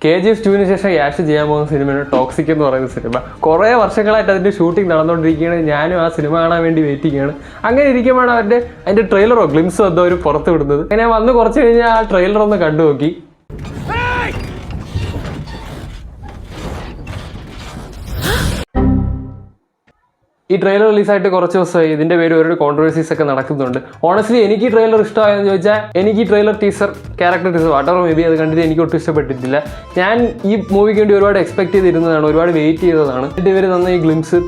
KGF 2-ന് ശേഷം യാഷ് ചെയ്യാൻ പോകുന്ന സിനിമയാണ് ടോക്സിക് എന്ന് പറയുന്ന സിനിമ. കുറേ വർഷങ്ങളായിട്ട് അതിൻ്റെ ഷൂട്ടിംഗ് നടന്നുകൊണ്ടിരിക്കുകയാണ്. ഞാനും ആ സിനിമ കാണാൻ വേണ്ടി വെയിറ്റ് ചെയ്യുകയാണ്. അങ്ങനെ ഇരിക്കുമ്പോഴാണ് അതിൻ്റെ ട്രെയിലറോ ഗ്ലിംസോ എന്തോ ഒരു പുറത്ത് വിടുന്നത്. അങ്ങനെ വന്ന് കുറച്ച് കഴിഞ്ഞാൽ ആ ട്രെയിലർ ഒന്ന് കണ്ടു നോക്കി. ഈ ട്രെയിലർ റിലീസായിട്ട് കുറച്ച് ദിവസമായി. ഇതിൻ്റെ പേര് ഒരു കോൺട്രവേഴ്സീസ് ഒക്കെ നടക്കുന്നുണ്ട്. ഓണസ്റ്റ്ലി എനിക്ക് ഈ ട്രെയിലർ ഇഷ്ടമായെന്ന് ചോദിച്ചാൽ എനിക്ക് ഈ trailer teaser character teaser water may be അത് കണ്ടിട്ട് എനിക്ക് ഒട്ടും ഇഷ്ടപ്പെട്ടിട്ടില്ല. ഞാൻ ഈ മൂവിക്ക് വേണ്ടി ഒരുപാട് എക്സ്പെക്ട് ചെയ്തിരുന്നതാണ്, ഒരുപാട് വെയിറ്റ് ചെയ്തതാണ്. എന്നിട്ട് ഇവർ തന്ന ഈ ഗ്ലിംസ്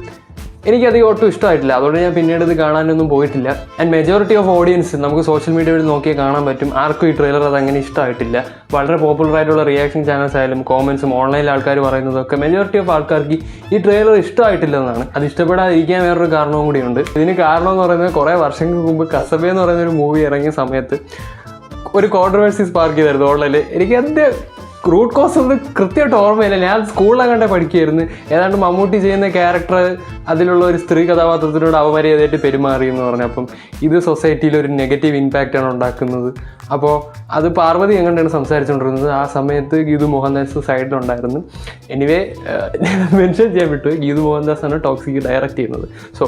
എനിക്കധികം ഒട്ടും ഇഷ്ടമായിട്ടില്ല. അതുകൊണ്ട് ഞാൻ പിന്നീട് ഇത് കാണാനൊന്നും പോയിട്ടില്ല. ആൻഡ് മെജോറിറ്റി ഓഫ് ഓഡിയൻസ് നമുക്ക് സോഷ്യൽ മീഡിയ വഴി നോക്കിയാൽ കാണാൻ പറ്റും ആർക്കും ഈ ട്രെയിലർ അത് അങ്ങനെ ഇഷ്ടമായിട്ടില്ല. വളരെ പോപ്പുലർ ആയിട്ടുള്ള റിയാക്ഷൻ ചാനൽസ് ആയാലും കോമൻസും ഓൺലൈനിൽ ആൾക്കാർ പറയുന്നതൊക്കെ മെജോറിറ്റി ഓഫ് ആൾക്കാർക്ക് ഈ ട്രെയിലർ ഇഷ്ടമായിട്ടില്ലെന്നാണ്. അത് ഇഷ്ടപ്പെടാതിരിക്കാൻ വേറൊരു കാരണവും കൂടിയുണ്ട്. ഇതിന് കാരണം എന്ന് പറയുന്നത് കുറേ വർഷങ്ങൾക്ക് മുമ്പ് കസബ എന്ന് പറയുന്ന ഒരു മൂവി ഇറങ്ങിയ സമയത്ത് ഒരു കോൺട്രവേഴ്സി സ്പാർക്ക് ചെയ്തായിരുന്നു ഓൺലൈനിൽ. എനിക്ക് അതിൻ്റെ റൂട്ട് കോസ് ഒന്നും കൃത്യമായിട്ട് ഓർമ്മയില്ല. ഞാൻ സ്കൂളിലെ കണ്ടേ പഠിക്കുകയായിരുന്നു. ഏതാണ്ട് മമ്മൂട്ടി ചെയ്യുന്ന ക്യാരക്ടർ അതിലുള്ള ഒരു സ്ത്രീ കഥാപാത്രത്തിനോട് അപമര്യാദയായിട്ട് പെരുമാറി എന്ന് പറഞ്ഞു. അപ്പം ഇത് സൊസൈറ്റിയിൽ ഒരു നെഗറ്റീവ് ഇമ്പാക്റ്റാണ് ഉണ്ടാക്കുന്നത്. അപ്പോൾ അത് പാർവതി എങ്ങനെയാണ് സംസാരിച്ചുകൊണ്ടിരുന്നത്. ആ സമയത്ത് ഗീതു മോഹൻദാസ് സൈഡിലുണ്ടായിരുന്നു. എനിവേ മെൻഷൻ ചെയ്യാൻ വിട്ടു, ഗീതു മോഹൻദാസാണ് ടോക്സിക് ഡയറക്റ്റ് ചെയ്യുന്നത്. സോ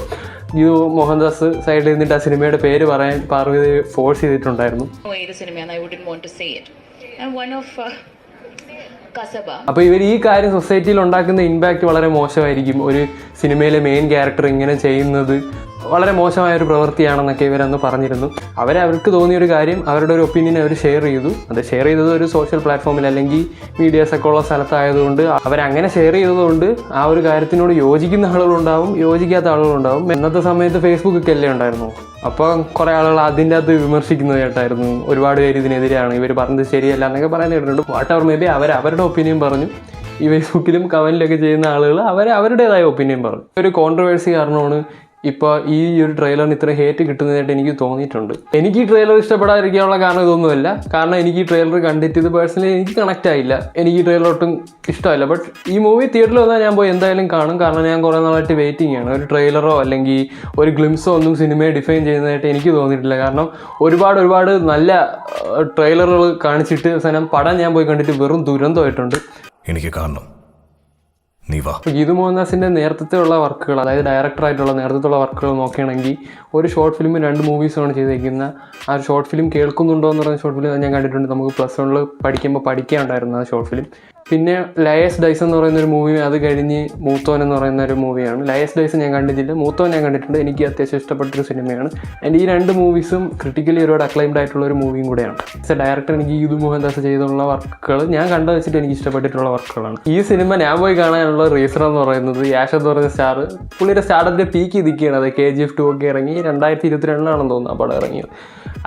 ഗീതു മോഹൻദാസ് സൈഡിൽ നിന്നിട്ട് ആ സിനിമയുടെ പേര് പറയാൻ പാർവതി ഫോഴ്സ് ചെയ്തിട്ടുണ്ടായിരുന്നു. അപ്പോൾ ഇവർ ഈ കാര്യം സൊസൈറ്റിയിൽ ഉണ്ടാക്കുന്ന ഇമ്പാക്റ്റ് വളരെ മോശമായിരിക്കും. ഒരു സിനിമയിലെ മെയിൻ ക്യാരക്ടർ ഇങ്ങനെ ചെയ്യുന്നത് വളരെ മോശമായ ഒരു പ്രവൃത്തിയാണെന്നൊക്കെ ഇവരന്ന് പറഞ്ഞിരുന്നു. അവർക്ക് തോന്നിയൊരു കാര്യം, അവരുടെ ഒരു ഒപ്പീനിയൻ അവർ ഷെയർ ചെയ്തു. അത് ഷെയർ ചെയ്തത് ഒരു സോഷ്യൽ പ്ലാറ്റ്ഫോമിൽ അല്ലെങ്കിൽ മീഡിയാസൊക്കെ ഉള്ള സ്ഥലത്തായതുകൊണ്ട് അവരങ്ങനെ ഷെയർ ചെയ്തതുകൊണ്ട് ആ ഒരു കാര്യത്തിനോട് യോജിക്കുന്ന ആളുകളുണ്ടാവും, യോജിക്കാത്ത ആളുകളുണ്ടാവും. ഇന്നത്തെ സമയത്ത് ഫേസ്ബുക്കൊക്കെ അല്ലേ ഉണ്ടായിരുന്നു. അപ്പോൾ കുറേ ആളുകൾ അതിൻ്റെ അകത്ത് വിമർശിക്കുന്നത് കേട്ടായിരുന്നു. ഒരുപാട് പേര് ഇതിനെതിരെയാണ്, ഇവർ പറഞ്ഞത് ശരിയല്ല എന്നൊക്കെ പറയാൻ കേട്ടിട്ടുണ്ട്. വാട്ടവർ മേ ബി അവരുടെ ഒപ്പീനിയൻ പറഞ്ഞു. ഈ ഫേസ്ബുക്കിലും കമൻറ്റിലൊക്കെ ചെയ്യുന്ന ആളുകൾ അവരുടേതായ ഒപ്പീനിയൻ പറഞ്ഞു. ഒരു കോൺട്രവേഴ്സി കാരണമാണ് ഇപ്പോൾ ഈ ഒരു ട്രെയിലറിന് ഇത്ര ഹേറ്റ് കിട്ടുന്നതായിട്ട് എനിക്ക് തോന്നിയിട്ടുണ്ട്. എനിക്ക് ഈ ട്രെയിലർ ഇഷ്ടപ്പെടാതിരിക്കാനുള്ള കാരണം ഇതൊന്നുമല്ല. കാരണം എനിക്ക് ഈ ട്രെയിലർ കണ്ടിട്ട് ഇത് പേഴ്സണലി എനിക്ക് കണക്റ്റ് ആയില്ല. എനിക്ക് ഈ ട്രെയിലർ ഒട്ടും ഇഷ്ടമല്ല. ബട്ട് ഈ മൂവി തിയേറ്ററിൽ വന്നാൽ ഞാൻ പോയി എന്തായാലും കാണും. കാരണം ഞാൻ കുറേ നാളായിട്ട് വെയിറ്റിംഗ് ആണ്. ഒരു ട്രെയിലറോ അല്ലെങ്കിൽ ഒരു ഗ്ലിംസോ ഒന്നും സിനിമയെ ഡിഫൈൻ ചെയ്യുന്നതായിട്ട് എനിക്ക് തോന്നിയിട്ടില്ല. കാരണം ഒരുപാട് നല്ല ട്രെയിലറുകൾ കാണിച്ചിട്ട് അവസാനം പടം ഞാൻ പോയി കണ്ടിട്ട് വെറും ദുരന്തമായിട്ടുണ്ട്. എനിക്ക് കാണണം. ഗീതു മോഹൻദാസിൻ്റെ നേതൃത്വത്തിലുള്ള വർക്കുകൾ, അതായത് ഡയറക്ടറായിട്ടുള്ള നേതൃത്വത്തിലുള്ള വർക്കുകൾ നോക്കുകയാണെങ്കിൽ ഒരു ഷോർട്ട് ഫിലിം 2 മൂവീസാണ് ചെയ്തേക്കുന്നത്. ആ ഒരു ഷോർട്ട് ഫിലിം കേൾക്കുന്നുണ്ടോ എന്ന് പറയുന്ന ഷോർട്ട് ഫിലിം ഞാൻ കണ്ടിട്ടുണ്ട്. നമുക്ക് +1 പഠിക്കുമ്പോൾ പഠിക്കാനുണ്ടായിരുന്നു ആ ഷോർട്ട് ഫിലിം. പിന്നെ ലയസ് ഡൈസ് എന്ന് പറയുന്നൊരു മൂവി, അത് കഴിഞ്ഞ് മൂത്തോൻ എന്ന് പറയുന്ന ഒരു മൂവിയാണ്. ലയസ് ഡൈസ് ഞാൻ കണ്ടിട്ടില്ല, മൂത്തോൻ ഞാൻ കണ്ടിട്ടുണ്ട്. എനിക്ക് അത്യാവശ്യം ഇഷ്ടപ്പെട്ടൊരു സിനിമയാണ്. ആൻഡ് ഈ 2 മൂവീസും ക്രിട്ടിക്കലി ഒരുപാട് അക്ലൈംഡ് ആയിട്ടുള്ള ഒരു മൂവിയും കൂടെയാണ്. ഡയറക്ടർ എനിക്ക് ഗീതു മോഹൻദാസ് ചെയ്തുള്ള വർക്കുകൾ ഞാൻ കണ്ടു വെച്ചിട്ട് എനിക്ക് ഇഷ്ടപ്പെട്ടിട്ടുള്ള വർക്കുകളാണ്. ഈ സിനിമ ഞാൻ പോയി കാണാനുള്ള റീസൺ എന്ന് പറയുന്നത് യാഷ് എന്ന് പറയുന്ന സ്റ്റാർ, പുള്ളിയുടെ സ്റ്റാർഡത്തിൻ്റെ പീക്ക് ഇരിക്കുകയാണ്. അത് KGF 2 ഒക്കെ ഇറങ്ങി 2022 തോന്നുന്നു ആ പടം ഇറങ്ങിയത്.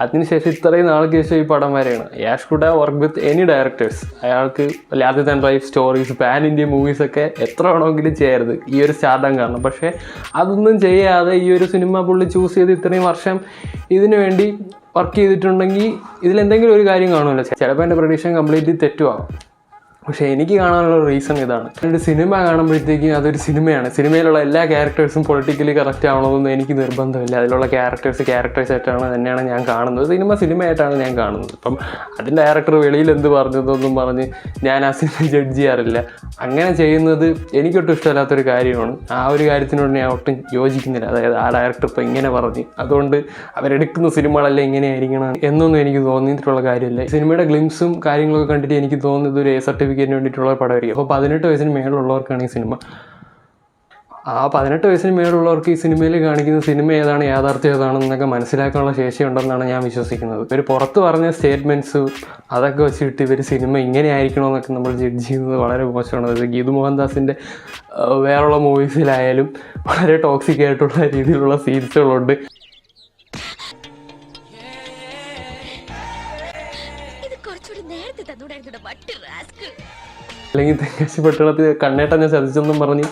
അതിനുശേഷം ഇത്രയും നാൾക്ക് ശേഷം ഈ പടം വരെയാണ്. Yash could have work with any directors. അയാൾക്ക് larger than life stories, pan India മൂവീസൊക്കെ എത്ര വേണമെങ്കിലും ചെയ്യരുത് ഈ ഒരു സ്റ്റാർഡം കാരണം. പക്ഷേ അതൊന്നും ചെയ്യാതെ ഈ ഒരു സിനിമ പുള്ളി ചൂസ് ചെയ്ത് ഇത്രയും വർഷം ഇതിനു വേണ്ടി വർക്ക് ചെയ്തിട്ടുണ്ടെങ്കിൽ ഇതിലെന്തെങ്കിലും ഒരു കാര്യം കാണുമല്ലോ. ചിലപ്പോൾ എൻ്റെ പ്രഡിക്ഷൻ കംപ്ലീറ്റ്ലി തെറ്റുമാകും. പക്ഷേ എനിക്ക് കാണാനുള്ള റീസൺ ഇതാണ്. ഒരു സിനിമ കാണുമ്പോഴത്തേക്കും അതൊരു സിനിമയാണ്. സിനിമയിലുള്ള എല്ലാ ക്യാരക്ടേഴ്സും പൊളിറ്റിക്കലി കറക്റ്റ് ആവണമെന്ന് എനിക്ക് നിർബന്ധമില്ല. അതിലുള്ള ക്യാരക്ടേഴ്സായിട്ടാണ് തന്നെയാണ് ഞാൻ കാണുന്നത്. സിനിമയായിട്ടാണ് ഞാൻ കാണുന്നത്. അപ്പം അതിൻ്റെ ഡയറക്ടർ വെളിയിൽ എന്ത് പറഞ്ഞതൊന്നും പറഞ്ഞ് ഞാൻ ആ സിനിമ ജഡ്ജ് ചെയ്യാറില്ല. അങ്ങനെ ചെയ്യുന്നത് എനിക്കൊട്ടും ഇഷ്ടമല്ലാത്തൊരു കാര്യമാണ്. ആ ഒരു കാര്യത്തിനോട് ഞാൻ ഒട്ടും യോജിക്കുന്നില്ല. അതായത് ആ ഡയറക്ടർ ഇപ്പോൾ ഇങ്ങനെ പറഞ്ഞ് അതുകൊണ്ട് അവരെടുക്കുന്ന സിനിമകളെല്ലാം ഇങ്ങനെയായിരിക്കണം എന്നൊന്നും എനിക്ക് തോന്നിയിട്ടുള്ള കാര്യമില്ല. സിനിമയുടെ ഗ്ലിംസും കാര്യങ്ങളൊക്കെ കണ്ടിട്ട് എനിക്ക് തോന്നുന്നത് ഒരു സർട്ടിഫിക്കറ്റ് വേണ്ടിയിട്ടുള്ള പടമായിരിക്കും. അപ്പോൾ 18 വയസ്സിന് മേലുള്ളവർക്കാണ് ഈ സിനിമ. ആ 18 വയസ്സിന് മേലുള്ളവർക്ക് ഈ സിനിമയിൽ കാണിക്കുന്ന സിനിമ ഏതാണ്, യാഥാർത്ഥ്യം ഏതാണെന്നൊക്കെ മനസ്സിലാക്കാനുള്ള ശേഷിയുണ്ടെന്നാണ് ഞാൻ വിശ്വസിക്കുന്നത്. ഇവർ പുറത്ത് പറഞ്ഞ സ്റ്റേറ്റ്മെൻറ്റ്സ് അതൊക്കെ വെച്ചിട്ട് ഇവർ സിനിമ ഇങ്ങനെ ആയിരിക്കണമെന്നൊക്കെ നമ്മൾ ജഡ്ജ് ചെയ്യുന്നത് വളരെ മോശമാണ്. അത് ഗീതു മോഹൻദാസിൻ്റെ വേറെയുള്ള മൂവീസിലായാലും വളരെ ടോക്സിക് ആയിട്ടുള്ള രീതിയിലുള്ള സീൻസുകളുണ്ട്. അല്ലെങ്കിൽ തെങ്കാശി പട്ടണത്തിൽ കണ്ണേട്ടനെ ചതിച്ചെന്നും പറഞ്ഞ്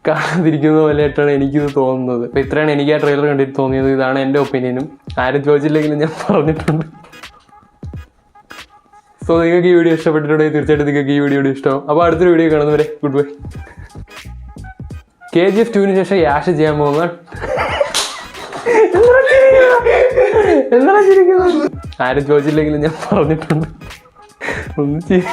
കാണാതിരിക്കുന്ന പോലെയായിട്ടാണ് എനിക്കിത് തോന്നുന്നത്. അപ്പോൾ ഇത്രയാണ് എനിക്ക് ആ ട്രെയിലർ കണ്ടിട്ട് തോന്നിയത്. ഇതാണ് എൻ്റെ ഒപ്പീനിയനും. ആരും ചോദിച്ചില്ലെങ്കിലും ഞാൻ പറഞ്ഞിട്ടുണ്ട്. സോ നിങ്ങൾക്ക് ഈ വീഡിയോ ഇഷ്ടപ്പെട്ടിട്ടുണ്ടെങ്കിൽ തീർച്ചയായിട്ടും നിങ്ങൾക്ക് ഈ വീഡിയോ ഇഷ്ടമാവും. അപ്പോൾ അടുത്തൊരു വീഡിയോ കാണുന്നവരെ ഗുഡ് ബൈ. KGF 2-ന് ശേഷം യാഷ് ചെയ്യാൻ പോകുന്ന ആരും ചോദിച്ചില്ലെങ്കിലും ഞാൻ പറഞ്ഞിട്ടുണ്ട്. ഒന്നും ചെയ്യും.